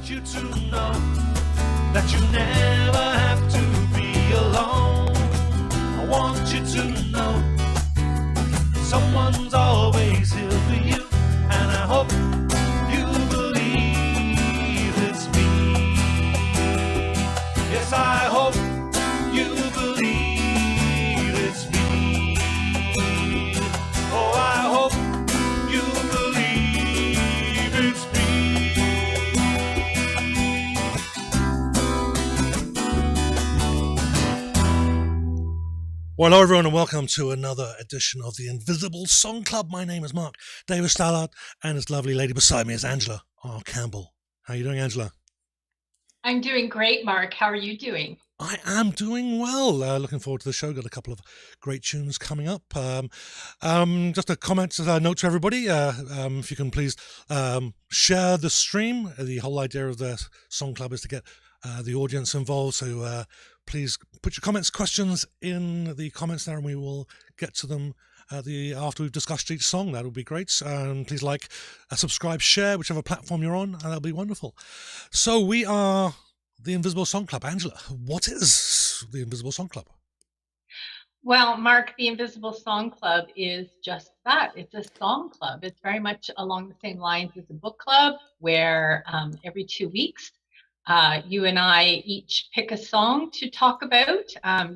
you to know that you never have to be alone. I want you to know someone's always here for you, and I hope you believe it's me. Yes, I hope you believe it's me. Oh, I hope you believe it's me. Well, hello everyone and welcome to another edition of the Invisible Song Club. My name is Mark Davis Stallard and this lovely lady beside me is Angela R. Campbell. How are you doing, Angela? I'm doing great, Mark. How are you doing? I am doing well. Looking forward to the show. Got a couple of great tunes coming up. Just a comment, a note to everybody. If you can please share the stream. The whole idea of the Song Club is to get the audience involved. So please put your comments, questions in the comments there, and we will get to them after we've discussed each song. That would be great. Please like, subscribe, share, whichever platform you're on, and that'll be wonderful. So we are the Invisible Song Club. Angela, what is the Invisible Song Club? Well, Mark, the Invisible Song Club is just that. It's a song club. It's very much along the same lines as a book club, where every 2 weeks, you and I each pick a song to talk about.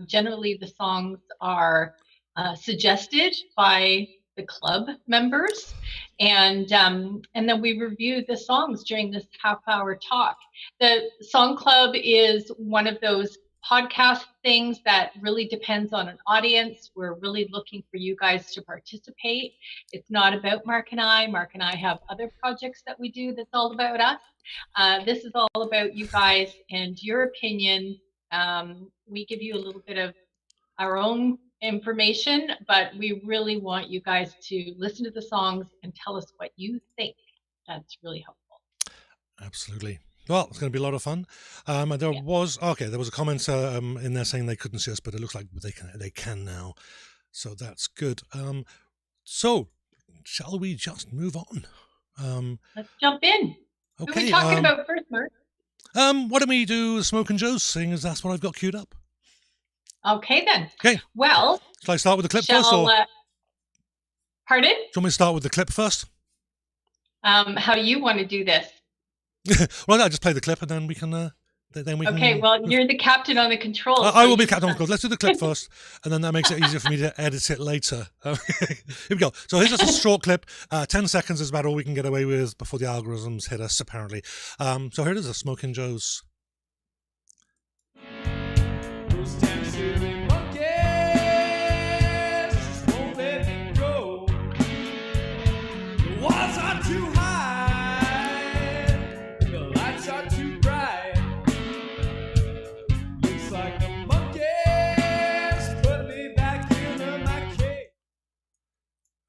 Generally, the songs are suggested by the club members, and then we review the songs during this half-hour talk. The Song Club is one of those podcast things that really depends on an audience. We're really looking for you guys to participate. It's not about Mark and I. Mark and I have other projects that we do that's all about us. This is all about you guys and your opinion. We give you a little bit of our own information, but we really want you guys to listen to the songs and tell us what you think. That's really helpful. Absolutely. Well, it's going to be a lot of fun. There was a comment in there saying they couldn't see us, but it looks like they can now. So that's good. So shall we just move on? Let's jump in. Okay. Who are we talking about first, Mark? Why don't we do Smokin Joes, seeing as that's what I've got queued up. Okay, then. Okay. Well, shall I start with the clip first? Or pardon? Do you want me to start with the clip first? How do you want to do this? Well, I'll just play the clip and then we can... Okay, well, you're the captain on the controls. I will be the captain on the controls. Let's do the clip first, and then that makes it easier for me to edit it later. Here we go. So here's just a short clip. 10 seconds is about all we can get away with before the algorithms hit us, apparently. So here it is, a Smokin Joes.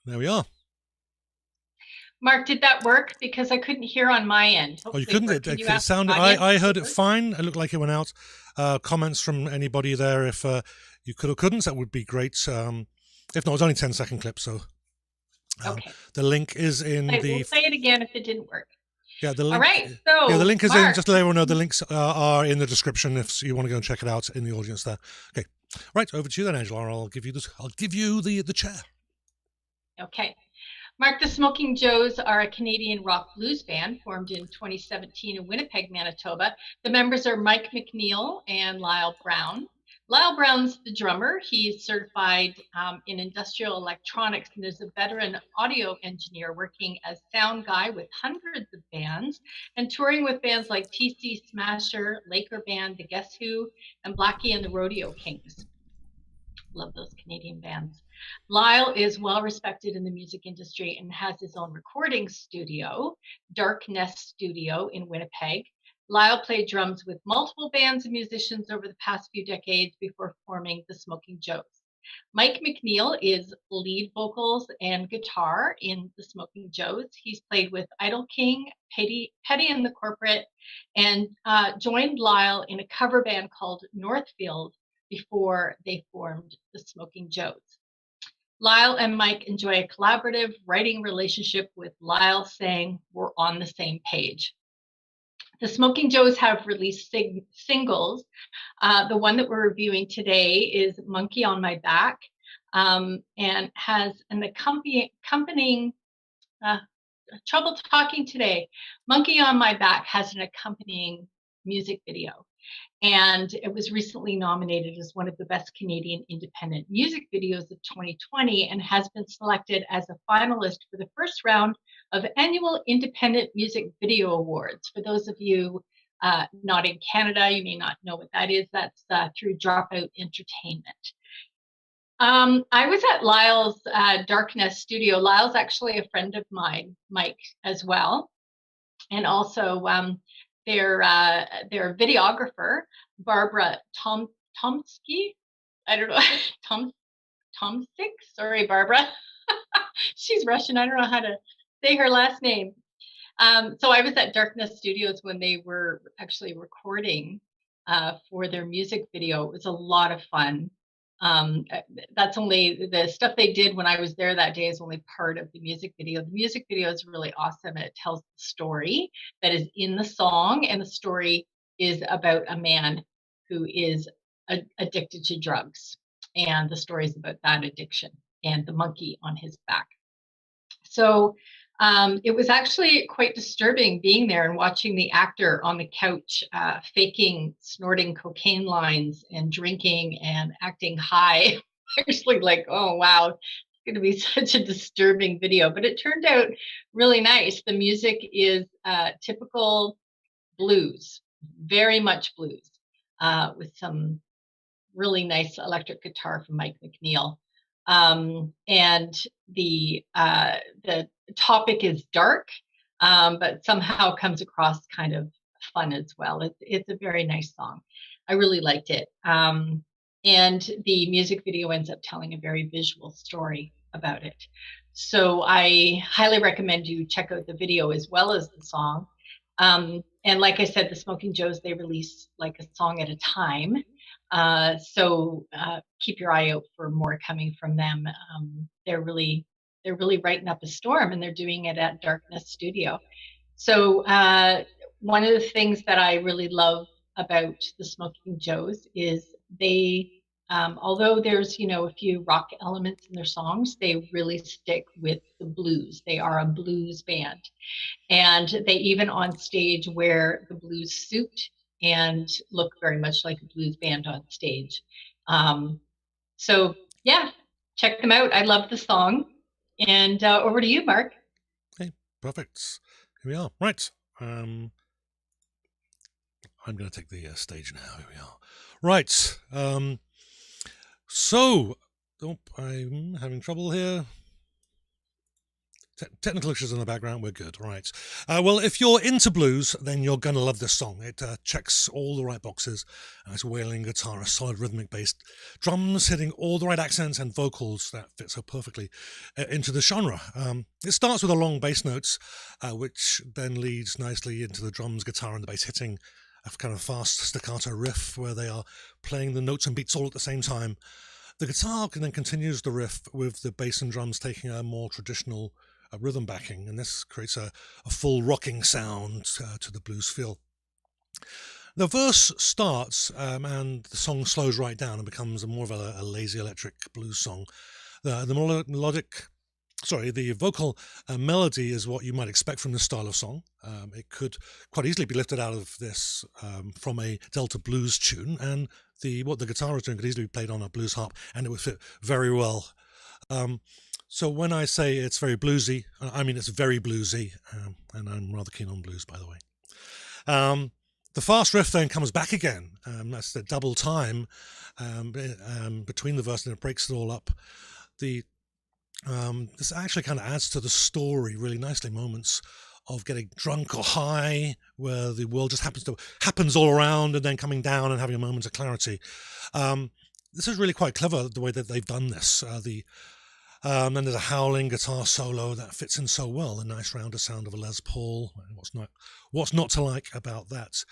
There we are. Mark, did that work? Because I couldn't hear on my end. Hopefully you couldn't? It sounded. I heard it fine. It looked like it went out. Comments from anybody there, if you could or couldn't, that would be great. If not, it's only 10-second clip, so okay. The link is in the... We'll play it again if it didn't work. Yeah, the link. All right, so yeah, the link is Mark. in. Just to let everyone know, the links are in the description if you want to go and check it out in the audience there. Okay, right, over to you then, Angela. I'll give you this. I'll give you the chair. Okay. Mark, the Smokin Joes are a Canadian rock blues band formed in 2017 in Winnipeg, Manitoba. The members are Mike McNeil and Lyle Brown. Lyle Brown's the drummer. He's certified in industrial electronics and is a veteran audio engineer working as sound guy with hundreds of bands and touring with bands like TC Smasher, Laker Band, The Guess Who, and Blackie and the Rodeo Kings. Love those Canadian bands. Lyle is well respected in the music industry and has his own recording studio, Dark Nest Studio in Winnipeg. Lyle played drums with multiple bands and musicians over the past few decades before forming the Smokin Joes. Mike McNeil is lead vocals and guitar in the Smokin Joes. He's played with Idle King, Petty and the Corporate, and joined Lyle in a cover band called Northfield before they formed the Smokin Joes. Lyle and Mike enjoy a collaborative writing relationship, with Lyle saying, "We're on the same page." The Smokin Joes have released singles. The one that we're reviewing today is Monkey on My Back, and has an accompanying, trouble talking today. Monkey on My Back has an accompanying music video. And it was recently nominated as one of the best Canadian independent music videos of 2020 and has been selected as a finalist for the first round of annual Independent Music Video Awards. For those of you not in Canada, you may not know what that is. That's through Dropout Entertainment. I was at Lyle's Darkness studio. Lyle's actually a friend of mine, Mike, as well. And also their videographer, Barbara Tomsky. I don't know, Tomsik. Sorry, Barbara. She's Russian. I don't know how to say her last name. So I was at Darkness Studios when they were actually recording for their music video. It was a lot of fun. That's only the stuff they did when I was there that day is only part of the music video. The music video is really awesome. It tells the story that is in the song, and the story is about a man who is addicted to drugs, and the story is about that addiction and the monkey on his back. So it was actually quite disturbing being there and watching the actor on the couch faking snorting cocaine lines and drinking and acting high. Actually, like, oh wow, it's going to be such a disturbing video, but it turned out really nice. The music is typical blues, very much blues, with some really nice electric guitar from Mike McNeil. And the topic is dark, but somehow comes across kind of fun as well. It's a very nice song. I really liked it. And the music video ends up telling a very visual story about it. So I highly recommend you check out the video as well as the song. And like I said, the Smokin Joes, they release like a song at a time. So keep your eye out for more coming from them. They're really writing up a storm, and they're doing it at Darkness Studio. So one of the things that I really love about the Smokin Joes is they, although there's a few rock elements in their songs, they really stick with the blues. They are a blues band, and they even on stage wear the blues suit and look very much like a blues band on stage. So yeah, check them out. I love the song. And over to you, Mark. Okay, perfect. Here we are. Right. I'm going to take the stage now. Here we are. Right. So, I'm having trouble here. Technical issues in the background, we're good, right. Well, if you're into blues, then you're going to love this song. It checks all the right boxes. It's wailing guitar, a solid rhythmic bass, drums hitting all the right accents, and vocals that fit so perfectly into the genre. It starts with a long bass notes, which then leads nicely into the drums, guitar, and the bass hitting a kind of fast staccato riff where they are playing the notes and beats all at the same time. The guitar then continues the riff with the bass and drums taking a more traditional rhythm backing, and this creates a full rocking sound to the blues feel. The verse starts and the song slows right down and becomes more of a lazy electric blues song. The vocal melody is what you might expect from this style of song. It could quite easily be lifted out of this from a Delta blues tune, and what the guitar is doing could easily be played on a blues harp, and it would fit very well. So when I say it's very bluesy, I mean it's very bluesy, and I'm rather keen on blues, by the way. The fast riff then comes back again. That's the double time between the verse, and it breaks it all up. This actually kind of adds to the story really nicely. Moments of getting drunk or high, where the world just happens all around, and then coming down and having a moment of clarity. This is really quite clever, the way that they've done this. Then there's a howling guitar solo that fits in so well. The nice rounder sound of a Les Paul. What's not to like about that?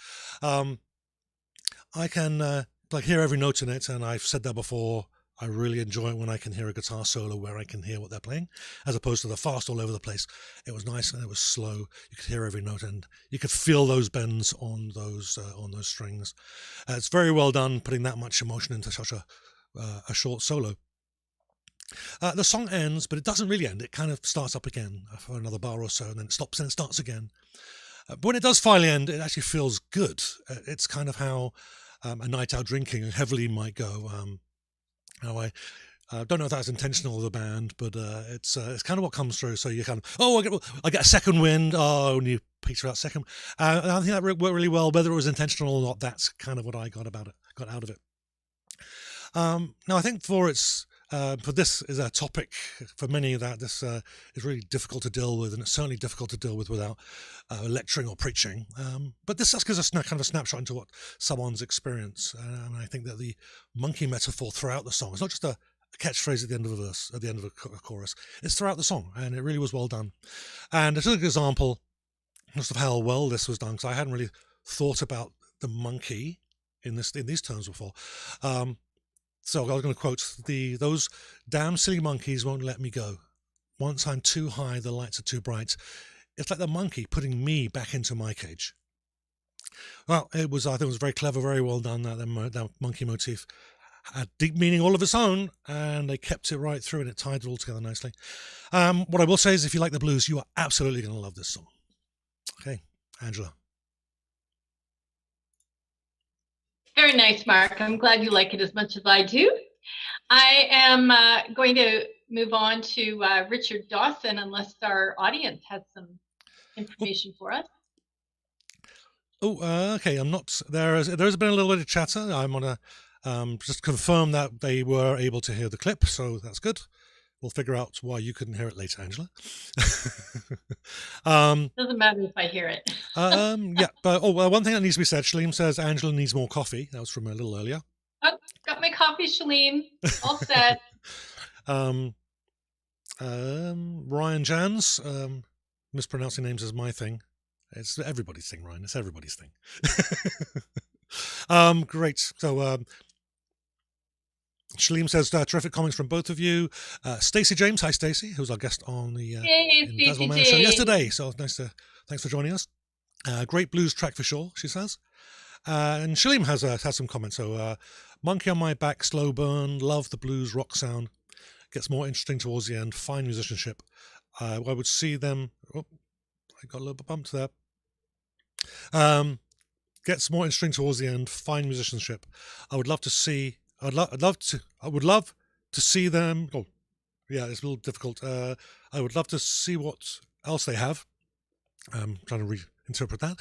I can hear every note in it, and I've said that before. I really enjoy it when I can hear a guitar solo where I can hear what they're playing, as opposed to the fast all over the place. It was nice and it was slow. You could hear every note and you could feel those bends on those strings. It's very well done, putting that much emotion into such a short solo. The song ends, but it doesn't really end. It kind of starts up again for another bar or so, and then it stops and it starts again. But when it does finally end, it actually feels good. It's kind of how a night out drinking heavily might go. I don't know if that's intentional of the band, but it's kind of what comes through. So you kind of, I get a second wind. Oh, and you picture that second. And I think that worked really well. Whether it was intentional or not, that's kind of what I got out of it. Now I think for this is a topic for many that this is really difficult to deal with, and it's certainly difficult to deal with without lecturing or preaching. But this just gives us kind of a snapshot into what someone's experience. And I think that the monkey metaphor throughout the song is not just a catchphrase at the end of a verse, at the end of a chorus. It's throughout the song, and it really was well done. And it's a good example just of how well this was done, because I hadn't really thought about the monkey in these terms before. So I was going to quote those damn silly monkeys won't let me go. Once I'm too high, the lights are too bright. It's like the monkey putting me back into my cage. Well, I think it was very clever, very well done. That monkey motif had deep meaning all of its own, and they kept it right through, and it tied it all together nicely. What I will say is, if you like the blues, you are absolutely going to love this song. Okay, Angela. Very nice, Mark. I'm glad you like it as much as I do. I am going to move on to Richard Dawson, unless our audience has some information for us. Okay. I'm not. There's been a little bit of chatter. I'm gonna just confirm that they were able to hear the clip, so that's good. We'll figure out why you couldn't hear it later, Angela. Doesn't matter if I hear it. Yeah, but one thing that needs to be said. Shaleem says Angela needs more coffee. That was from a little earlier. Oh, got my coffee, Shaleem. All set. Ryan Jans, mispronouncing names is my thing. It's everybody's thing, Ryan. It's everybody's thing. Great. So Shaleem says terrific comments from both of you. Stacey James, hi Stacey, who's our guest on the Invisible Man show yesterday. So thanks for joining us. Great blues track for sure, she says. And Shaleem has some comments. So Monkey on My Back, slow burn, love the blues rock sound. Gets more interesting towards the end. Fine musicianship. I would see them. Oh, I got a little bit bumped there. Gets more interesting towards the end. Fine musicianship. I would love to see them. Oh, yeah, it's a little difficult. I would love to see what else they have. I'm trying to reinterpret that.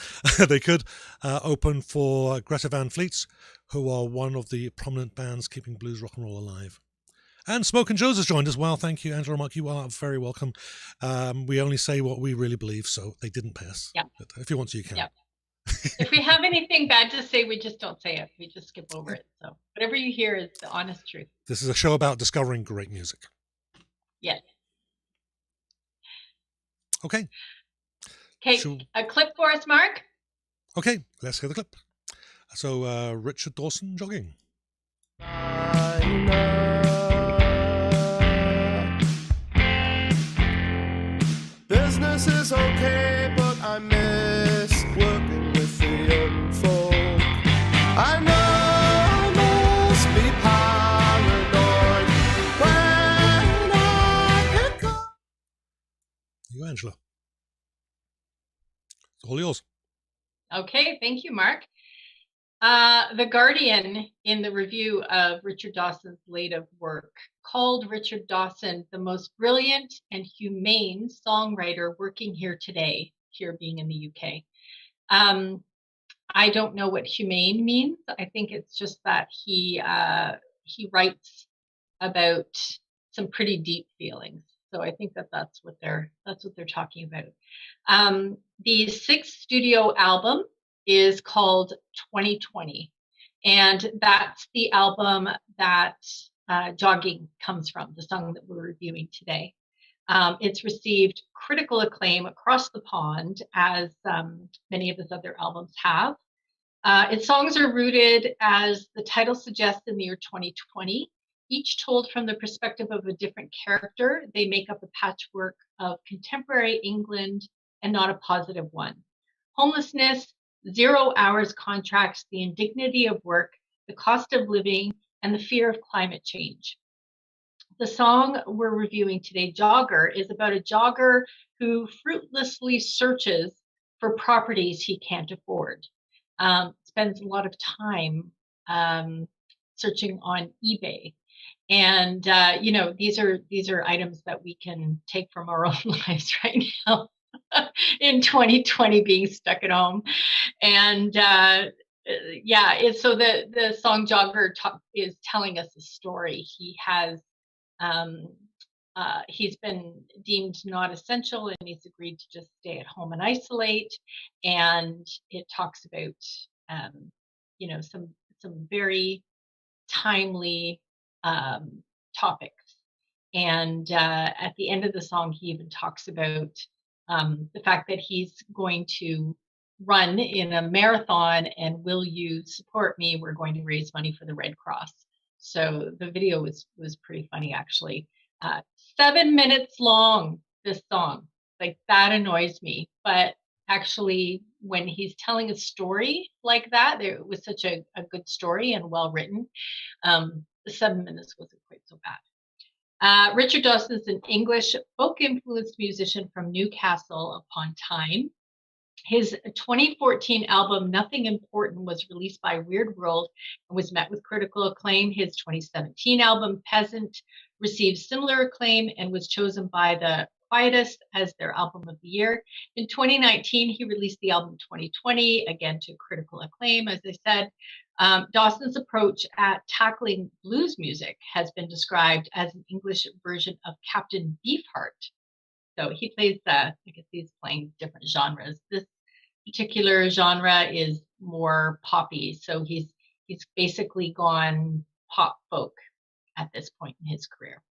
They could open for Greta Van Fleet, who are one of the prominent bands keeping blues rock and roll alive. And Smokin Joes has joined as well. Thank you, Angela Mark. You are very welcome. We only say what we really believe, so they didn't pay us. Yeah. But if you want to, you can. Yeah. If we have anything bad to say, we just don't say it. We just skip over it. So whatever you hear is the honest truth. This is a show about discovering great music. Yes. Okay. Okay, a clip for us, Mark. Okay, let's hear the clip. So, Richard Dawson, Jogging. Business is okay, but I miss working with the young folk. I know I must be paranoid when I pick up. You, Angela. It's all yours. Okay, thank you, Mark. The Guardian, in the review of Richard Dawson's latest work, called Richard Dawson the most brilliant and humane songwriter working here today, here being in the UK. I don't know what humane means. I think it's just that he writes about some pretty deep feelings. So I think that's what they're talking about. The sixth studio album is called 2020, and that's the album that Jogging comes from, the song that we're reviewing today. It's received critical acclaim across the pond, as many of his other albums have. Its songs are rooted, as the title suggests, in the year 2020, each told from the perspective of a different character. They make up a patchwork of contemporary England and not a positive one. Homelessness, 0 hours contracts, the indignity of work, the cost of living, and the fear of climate change. The song we're reviewing today, Jogger, is about a jogger who fruitlessly searches for properties he can't afford. Spends a lot of time searching on eBay. And you know, these are items that we can take from our own lives right now in 2020, being stuck at home. And yeah, it's so the song Jogger is telling us a story. He's been deemed not essential, and he's agreed to just stay at home and isolate. And it talks about you know, some very timely topics. And at the end of the song, he even talks about the fact that he's going to run in a marathon, and will you support me? We're going to raise money for the Red Cross. So the video was pretty funny, actually. 7 minutes long, this song. Like, that annoys me. But actually, when he's telling a story like that, it was such a good story and well written. The 7 minutes wasn't quite so bad. Richard Dawson is an English folk-influenced musician from Newcastle upon Tyne. His 2014 album, Nothing Important, was released by Weird World and was met with critical acclaim. His 2017 album, Peasant, received similar acclaim and was chosen by the Quietist as their album of the year. In 2019, he released the album 2020, again to critical acclaim, as I said. Dawson's approach at tackling blues music has been described as an English version of Captain Beefheart. So he plays I guess he's playing different genres. This particular genre is more poppy, so he's basically gone pop folk at this point in his career.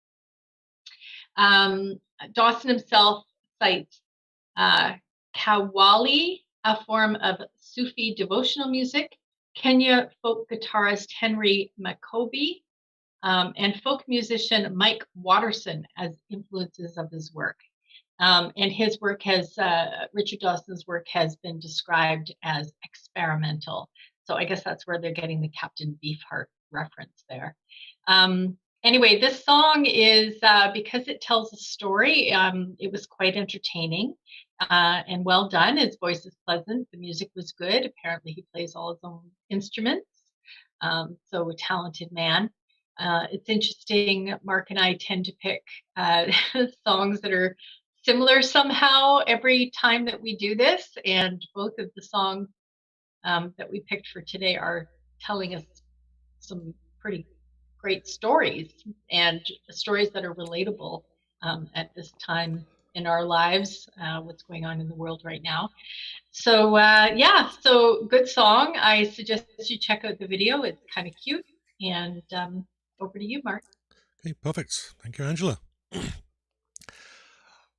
Dawson himself cites Qawwali, a form of Sufi devotional music, Kenya folk guitarist Henry Makobi, and folk musician Mike Watterson as influences of his work. And his work Richard Dawson's work has been described as experimental. So I guess that's where they're getting the Captain Beefheart reference there. Anyway, this song is, because it tells a story, it was quite entertaining and well done. His voice is pleasant. The music was good. Apparently he plays all his own instruments. So a talented man. It's interesting, Mark and I tend to pick songs that are similar somehow every time that we do this, and both of the songs that we picked for today are telling us some pretty great stories, and stories that are relatable at this time in our lives, what's going on in the world right now. So yeah, so good song. I suggest you check out the video. It's kind of cute. And over to you, Mark. Okay, perfect. Thank you, Angela.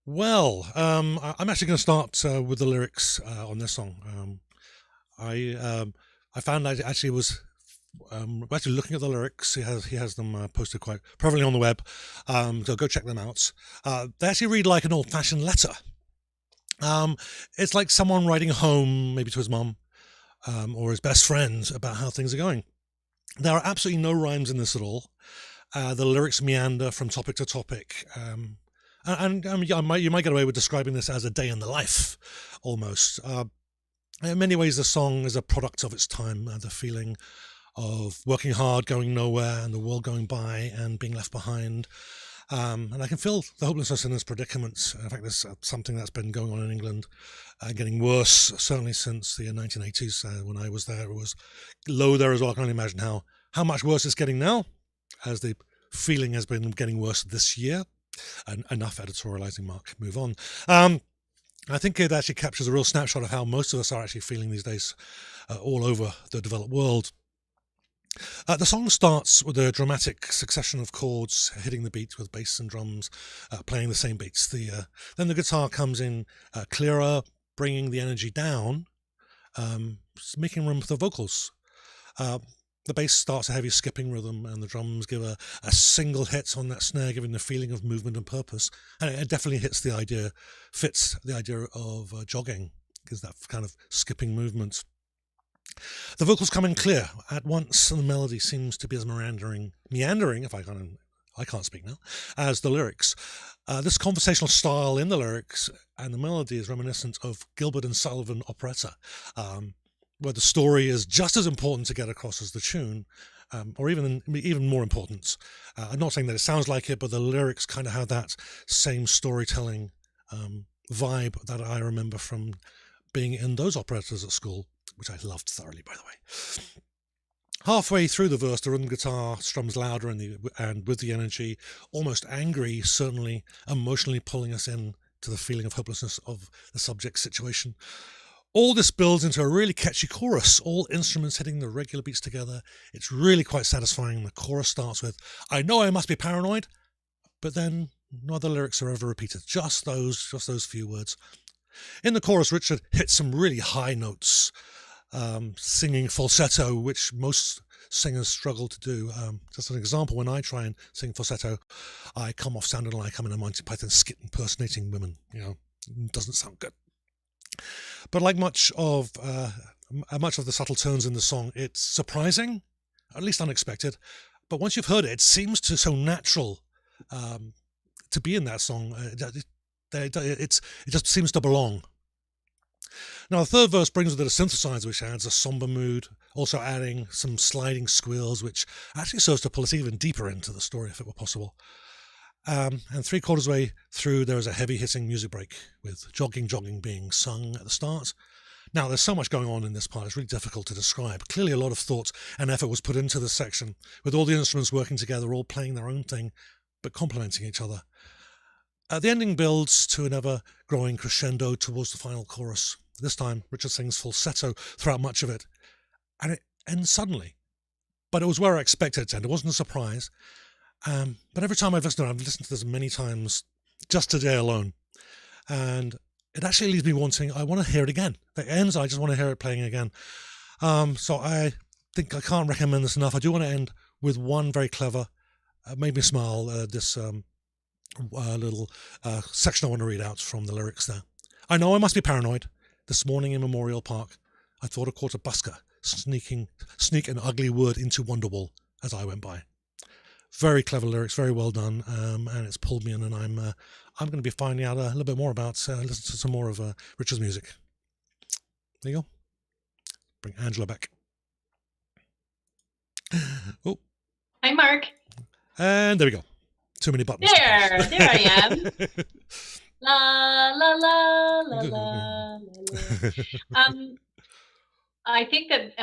Well, I'm actually going to start with the lyrics on this song. I found that it actually was actually looking at the lyrics. He has them posted quite prevalently on the web, so go check them out. They actually read like an old-fashioned letter. It's like someone writing home, maybe to his mum or his best friend, about how things are going. There are absolutely no rhymes in this at all. The lyrics meander from topic to topic. And you might get away with describing this as a day in the life, almost. In many ways, the song is a product of its time, the feeling of working hard, going nowhere, and the world going by and being left behind. And I can feel the hopelessness in this predicament. In fact, there's something that's been going on in England, getting worse, certainly since the 1980s. When I was there, it was low there as well. I can only imagine how much worse it's getting now, as the feeling has been getting worse this year. And enough editorializing, Mark. Move on. I think it actually captures a real snapshot of how most of us are actually feeling these days all over the developed world. The song starts with a dramatic succession of chords hitting the beat with bass and drums playing the same beats. Then the guitar comes in clearer, bringing the energy down, making room for the vocals. The bass starts a heavy skipping rhythm, and the drums give a single hit on that snare, giving the feeling of movement and purpose. And it definitely fits the idea of jogging, gives that kind of skipping movement. The vocals come in clear at once, and the melody seems to be as meandering, if I can't speak now, as the lyrics. This conversational style in the lyrics and the melody is reminiscent of Gilbert and Sullivan operetta, where the story is just as important to get across as the tune, or even more important. I'm not saying that it sounds like it, but the lyrics kind of have that same storytelling vibe that I remember from being in those operettas at school, which I loved thoroughly, by the way. Halfway through the verse, the rhythm guitar strums louder and with the energy, almost angry, certainly emotionally pulling us in to the feeling of hopelessness of the subject situation. All this builds into a really catchy chorus, all instruments hitting the regular beats together. It's really quite satisfying. The chorus starts with, "I know I must be paranoid," but then no other lyrics are ever repeated, just those few words. In the chorus, Richard hits some really high notes, singing falsetto, which most singers struggle to do. Just an example, when I try and sing falsetto, I come off sounding like I'm in a Monty Python skit impersonating women. It doesn't sound good. But like much of the subtle tones in the song, it's surprising, at least unexpected. But once you've heard it, it seems so natural to be in that song. It just seems to belong. Now, the third verse brings with it a synthesizer, which adds a somber mood, also adding some sliding squeals, which actually serves to pull us even deeper into the story if it were possible. And 3/4 way through, there is a heavy-hitting music break, with Jogging, Jogging being sung at the start. Now, there's so much going on in this part, it's really difficult to describe. Clearly, a lot of thought and effort was put into this section, with all the instruments working together, all playing their own thing, but complementing each other. The ending builds to an ever-growing crescendo towards the final chorus. This time, Richard sings falsetto throughout much of it, and it ends suddenly. But it was where I expected it to end. It wasn't a surprise. But every time I've listened to this many times, just today alone, and it actually leaves me wanting, I want to hear it again. It ends, I just want to hear it playing again. So I think I can't recommend this enough. I do want to end with one very clever, made me smile, this little section I want to read out from the lyrics there. "I know I must be paranoid. This morning in Memorial Park, I thought I caught a busker sneak an ugly word into Wonderwall as I went by." Very clever lyrics, very well done, and it's pulled me in, and I'm going to be finding out a little bit more about, listen to some more of Richard's music. There you go. Bring Angela back. Oh. Hi, Mark. And there we go. Too many buttons. There I am. La la la la la la. I think that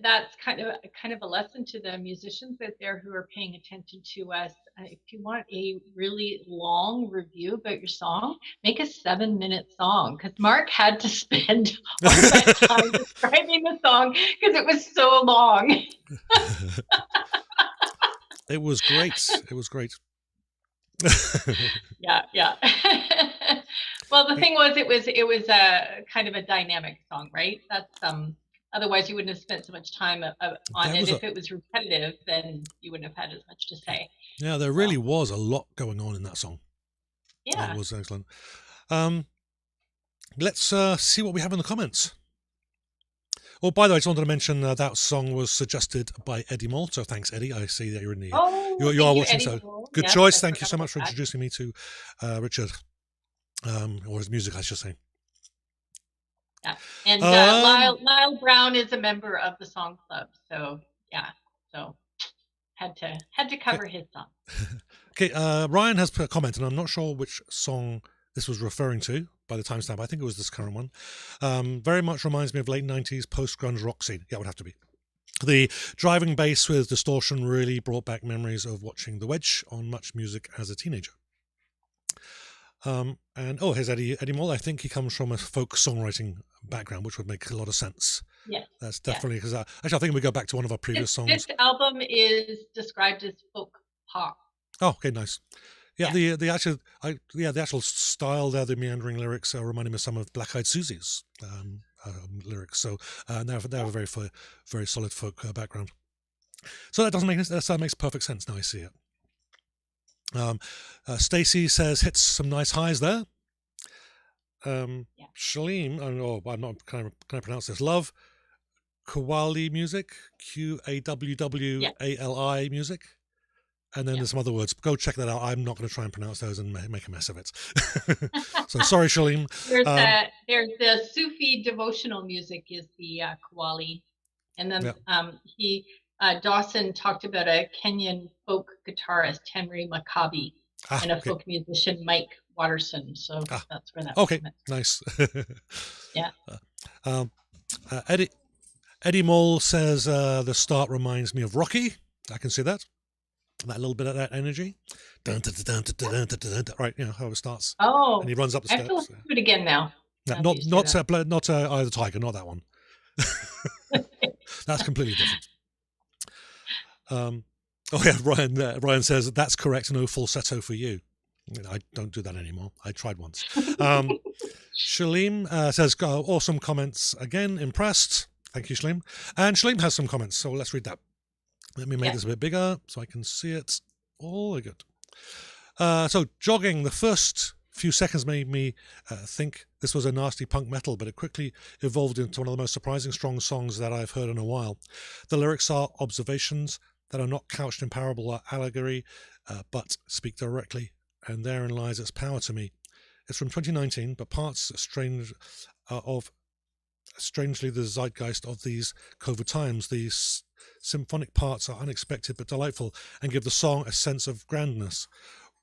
that's kind of a lesson to the musicians out there who are paying attention to us. If you want a really long review about your song, make a 7-minute song, because Mark had to spend all that time describing the song because it was so long. It was great. It was great. Yeah. Well, the thing was, it was a kind of a dynamic song, right? That's otherwise you wouldn't have spent so much time on it. If it was repetitive, then you wouldn't have had as much to say. Yeah, there really was a lot going on in that song. Yeah, that was excellent. Let's see what we have in the comments. Oh, by the way, I just wanted to mention that song was suggested by Eddie Moll. So thanks, Eddie. I see that you're in the you are watching. So Moll. good Yes, choice. I Thank you so forgot much for about introducing me to Richard, or his music, I should say. Yeah, and Lyle Brown is a member of the Song Club. So yeah, so had to cover his song. Okay, Ryan has put a comment, and I'm not sure which song this was referring to by the timestamp. I think it was this current one. Very much reminds me of late 90s post-grunge rock scene. Yeah, it would have to be. The driving bass with distortion really brought back memories of watching The Wedge on Much Music as a teenager. And here's Eddie Moll. I think he comes from a folk songwriting background, which would make a lot of sense. Yeah, that's definitely because actually I think we go back to one of our previous songs. This album is described as folk pop. Oh, okay, nice. Yeah, the actual style there, the meandering lyrics are reminding me of some of Black Eyed Susie's lyrics. So they have a very solid folk background. So that that makes perfect sense. Now I see it. Stacy says hits some nice highs there. Shaleem, I'm not. Can I pronounce this? Love Qawwali music, Qawwali music, and then there's some other words. Go check that out. I'm not going to try and pronounce those and make a mess of it. So sorry, Shaleem. There's the Sufi devotional music is the Qawwali, and then Dawson talked about a Kenyan folk guitarist Henry Maccabi and a folk musician Mike Watterson. So that's where that. Okay, nice. Yeah. Eddie Mole says the start reminds me of Rocky. I can see that. That little bit of that energy. Right, how it starts. Oh. And he runs up the steps. I have to do it again now. Not Eye of the Tiger, not that one. That's completely different. Ryan says that's correct. No falsetto for you. I don't do that anymore. I tried once. Shaleem says awesome comments again. Impressed. Thank you, Shaleem. And Shaleem has some comments, so let's read that. Let me make this a bit bigger so I can see it. All good. So Jogging, the first few seconds made me think this was a nasty punk metal, but it quickly evolved into one of the most surprising strong songs that I've heard in a while. The lyrics are observations that are not couched in parable or allegory, but speak directly, and therein lies its power to me. It's from 2019, but parts of strangely the zeitgeist of these COVID times. These symphonic parts are unexpected but delightful and give the song a sense of grandness.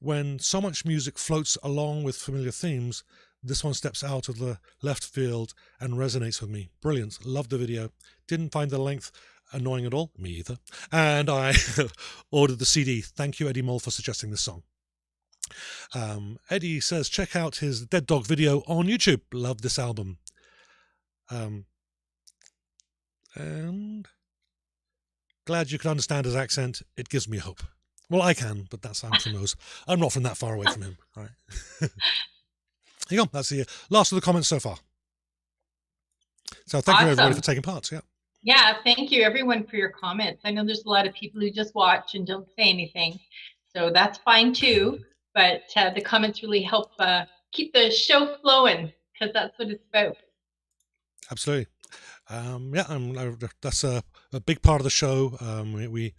When so much music floats along with familiar themes, this one steps out of the left field and resonates with me. Brilliant. Loved the video. Didn't find the length annoying at all. Me either. And I ordered the CD. Thank you, Eddie Mole, for suggesting this song. Eddie says check out his Dead Dog video on YouTube. Love this album. And glad you can understand his accent. It gives me hope. Well, I can, but I'm not from that far away from him. All right. Here you go. That's the last of the comments so far. So thank you everybody for taking part. Yeah, thank you everyone for your comments. I know there's a lot of people who just watch and don't say anything, so that's fine too. But the comments really help keep the show flowing, because that's what it's about. Absolutely. That's a big part of the show. We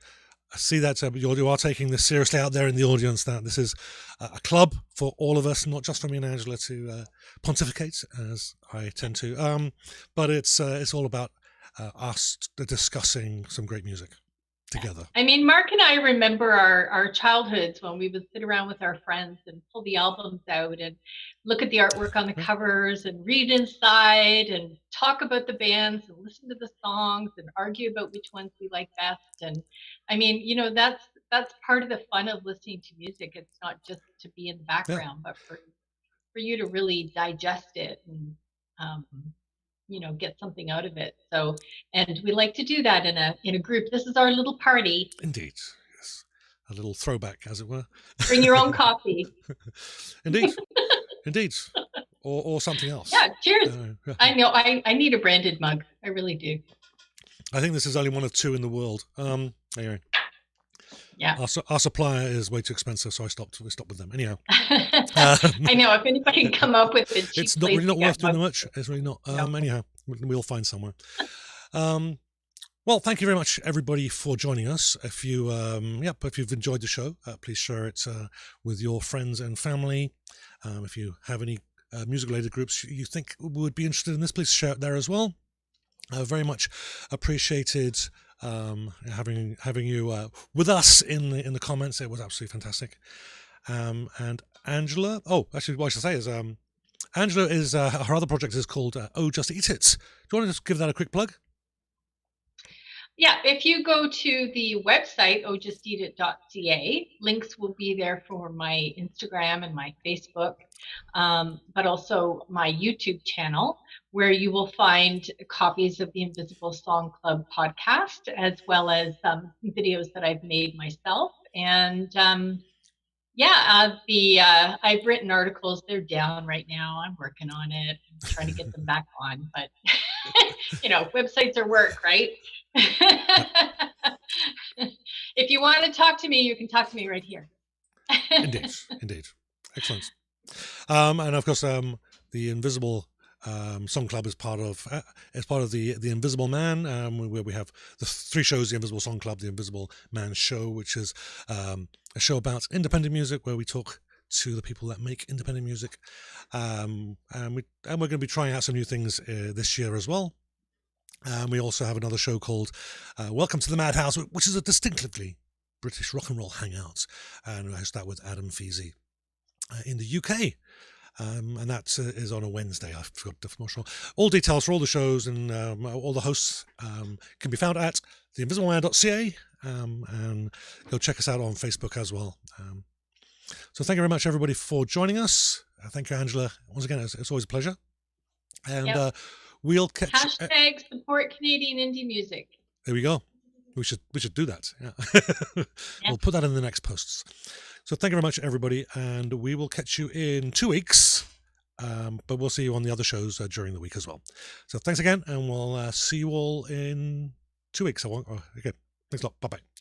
see that you are taking this seriously out there in the audience, that this is a club for all of us, not just for me and Angela to pontificate, as I tend to, but it's all about us discussing some great music together. I mean, Mark and I remember our childhoods when we would sit around with our friends and pull the albums out and look at the artwork on the covers and read inside and talk about the bands and listen to the songs and argue about which ones we like best. And I mean, that's part of the fun of listening to music. It's not just to be in the background, but for you to really digest it and get something out of it. So, and we like to do that in a group. This is our little party. Indeed, yes, a little throwback, as it were. Bring your own coffee. Indeed, indeed, or something else. Yeah, cheers. I know. I need a branded mug. I really do. I think this is only one of two in the world. Anyway. Yeah. Our supplier is way too expensive, so we stopped with them. Anyhow. I know, if anybody can come up with it, it's not really not worth doing much. It's really not. No. Anyhow, we'll find somewhere. Well, thank you very much, everybody, for joining us. If you've enjoyed the show, please share it with your friends and family. If you have any music-related groups you think would be interested in this, please share it there as well. Very much appreciated having you with us in the comments. It was absolutely fantastic. And Angela, actually what I should say is Angela is her other project is called Oh Just Eat It. Do you want to just give that a quick plug? Yeah, if you go to the website ohjusteatit.ca, links will be there for my Instagram and my Facebook, but also my YouTube channel, where you will find copies of the Invisible Song Club podcast, as well as videos that I've made myself. And I've written articles. They're down right now. I'm working on it. I'm trying to get them back on, but websites are work, right? you want to talk to me, you can talk to me right here. Indeed. Excellent. And of course, the Invisible Song Club is part of the Invisible Man, where we have the 3 shows: the Invisible Song Club, the Invisible Man Show, which is a show about independent music, where we talk to the people that make independent music, and we're going to be trying out some new things this year as well. We also have another show called Welcome to the Madhouse, which is a distinctively British rock and roll hangout, and I host that with Adam Feasy in the UK. And that is on a Wednesday. I forgot. I'm not sure. All details for all the shows and all the hosts can be found at theinvisibleman.ca, and go check us out on Facebook as well. So thank you very much, everybody, for joining us. Thank you, Angela. Once again, it's always a pleasure. And we'll catch. Hashtag support Canadian indie music. There we go. We should do that. Yeah. We'll put that in the next posts. So thank you very much, everybody, and we will catch you in 2 weeks. But we'll see you on the other shows during the week as well. So thanks again, and we'll see you all in 2 weeks. Okay, thanks a lot. Bye bye.